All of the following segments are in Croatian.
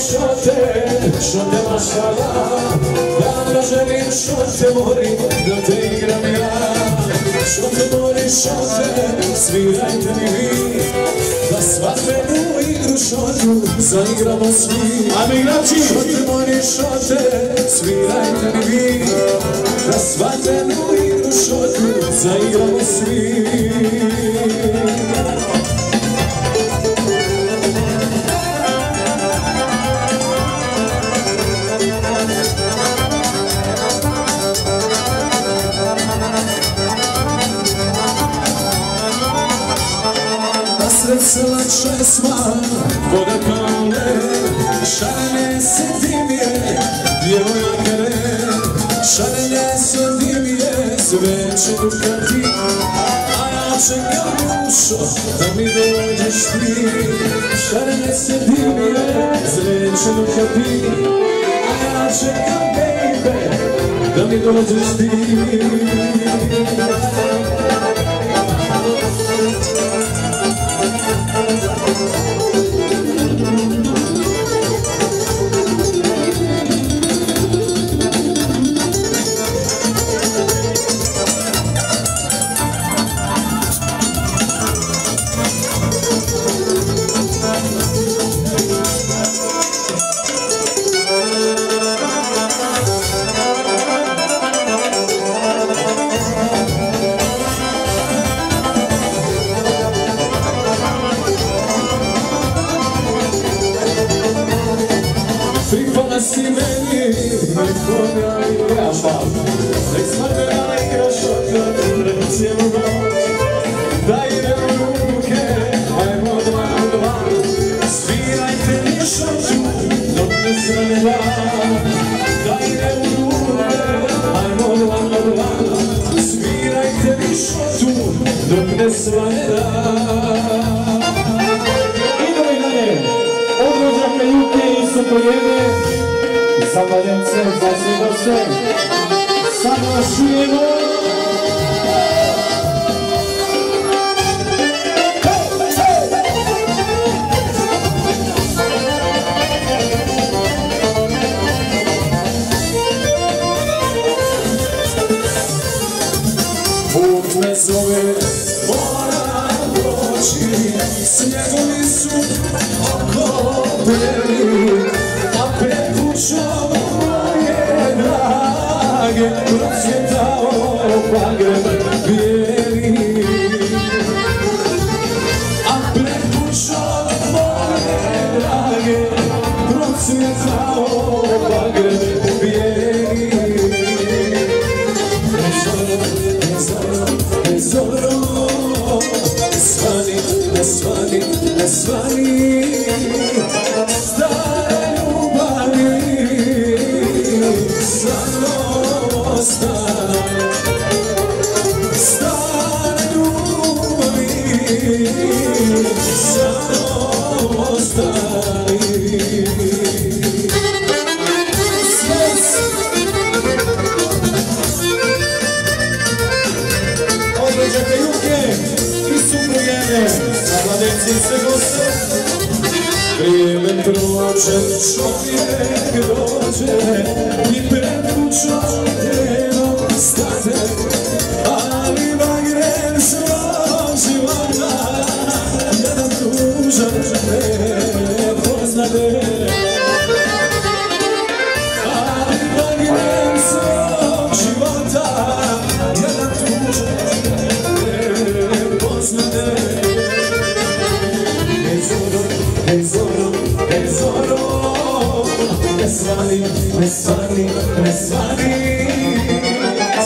šote mašala, davno želim šote morim da te igram ja. Šote mori šote, svirajte mi vi, da svatvenu igru šotu zaigramo svi. Ajme igrači! Šote mori šote, svirajte mi vi, da svatvenu igru šotu zaigramo svi. Srcela česma, voda kao led, šarene se dimije, djevojke, šarene se dimije, sve će dukati, a ja čekam dušo da mi dođeš ti. Šarene se dimije, sve će dukati, a ja čekam baby da mi dođeš ti. Pripala si meni, nekoga i jaša, nek smarvena igra šoka, preko cijelu noć. Daj idem u ruke, ajmo dva u dva, svirajte mi šoču, dok ne svane dan. Daj idem u ruke, ajmo dva u dva, svirajte mi šoču, dok ne svane dan. Idemo i dalje, odložak Juke i Supojene, za Valjence, za sve goste, samo čujemo. Put me zove, moram doći, snjegovi su oko beli, a pred kućom moje drage procvjetao bagrem bijeli. A pred kućom moje drage procvjetao bagrem bijeli. Nezoro, svani, ne svani, ne svani, stare ljubavi, sa mnom ostani. Stare ljubavi, sa mnom ostani. Određate Juke i Supojene, za Mladenci se goste. Vrijeme prođe, čovjek dođe i pred kućom jednom stane, ali bagrem svog života jedan tužan ne poznade. Ali bagrem svog života jedan tužan ne poznade. Nezoro, ne svani, ne svani, ne svani,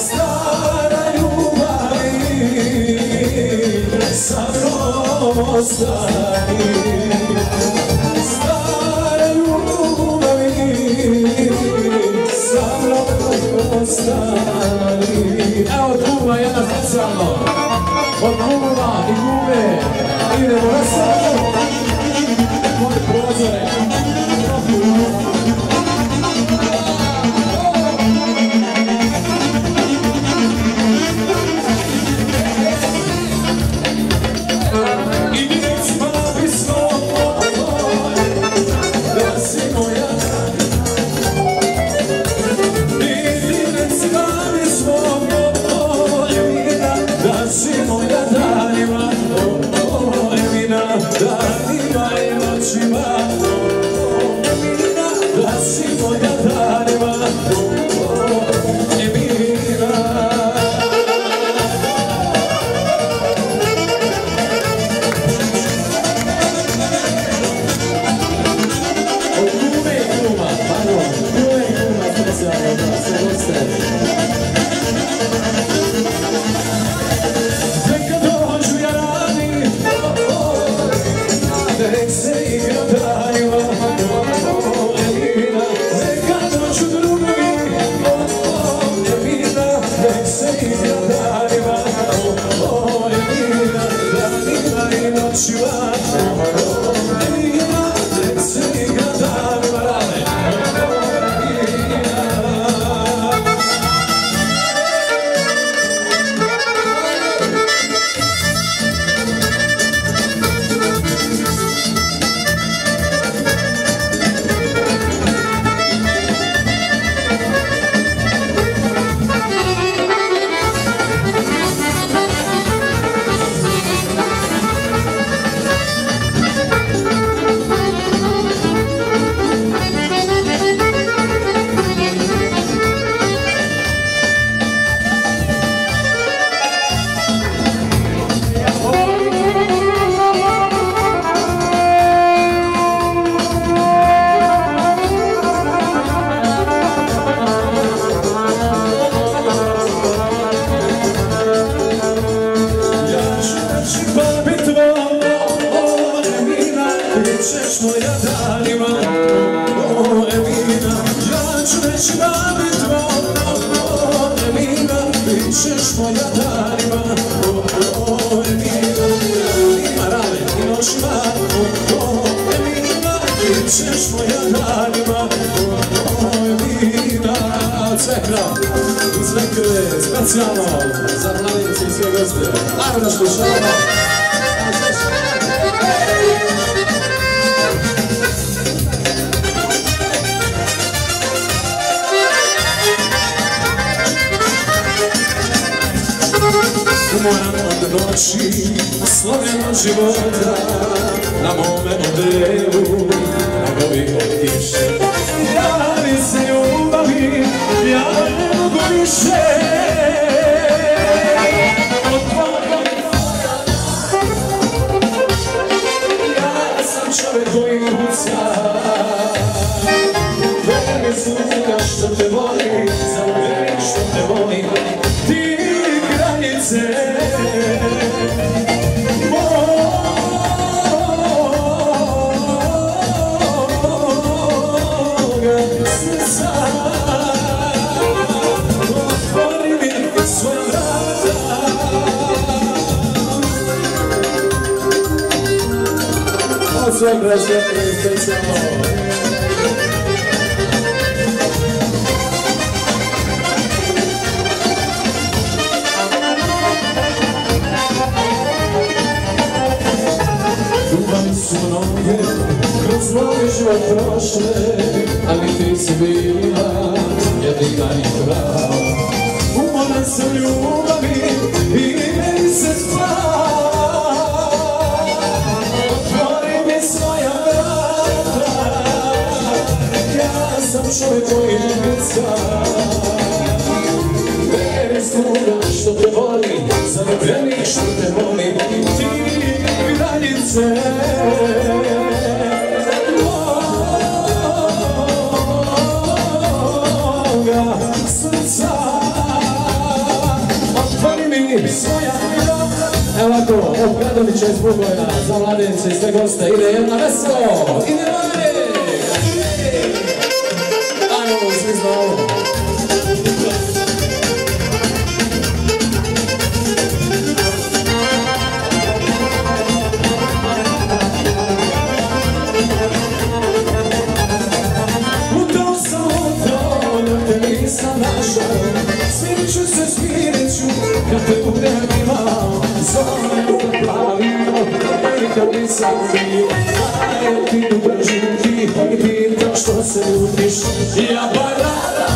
stara ljubavi, sa mnom ostani. Stara ljubavi, sa mnom ostani. Evo od kuma jedna specijalno, od kuma i kume, idemo na sadu. Moje prozore. I gdje smo bismo, da si moja danima i noćima. Emina, da si moja danima, Emina. Od kume i kuma, pardon, kume i kuma specijalno da se goste. Neka dođu jarani, nek se igra danima, Emina. Neka dođu drugovi, Emina, nek se igra danima, Emina. Danima i noćima, Emina, nek se igra danima, moja danima, Emina. Ja ću reći babi tvoj, Emina, bit ćeš moja danima, Emina. Danima rane i noćima, Emina, bit ćeš moja danima, Emina. Cekra, sve krve, specijalno, za mladinci i sve goste. Ajmo da slušamo. Umoran od noći, sloven od života, na mome odelu, nagovi od kiše. Javi se ljubavi, ja ne mogu više. Od tvoga ja sam čovek koji kuca. Vreme sluga što te voli, za uvijek što te voli. Ti granice moga srca, otvori mi svoja vrata. Od svog razvjetne i specijalno. Su noge kroz moj život prošle, ali ti si bila jedina i prava. Umoran sam ljubavi i meni se spava. Otvori mi svoja vrata, ja sam čovjek koji ljubica. Mene sluga što te voli, zaljubljeni što te voli. Ti granice moga srca, otvori mi svoja vrata. Evo ovako, od Gradovića iz Bugojna, za mladence i sve goste, ide jedna veselo, ide dalje. Ajmo, svi znamo. Smirit ću se, smirit ću, kad te budem imao. Zove u plavino, nikad nisam bio. Dajem ti tu držim ti i pitam što se ljutiš. Ja barada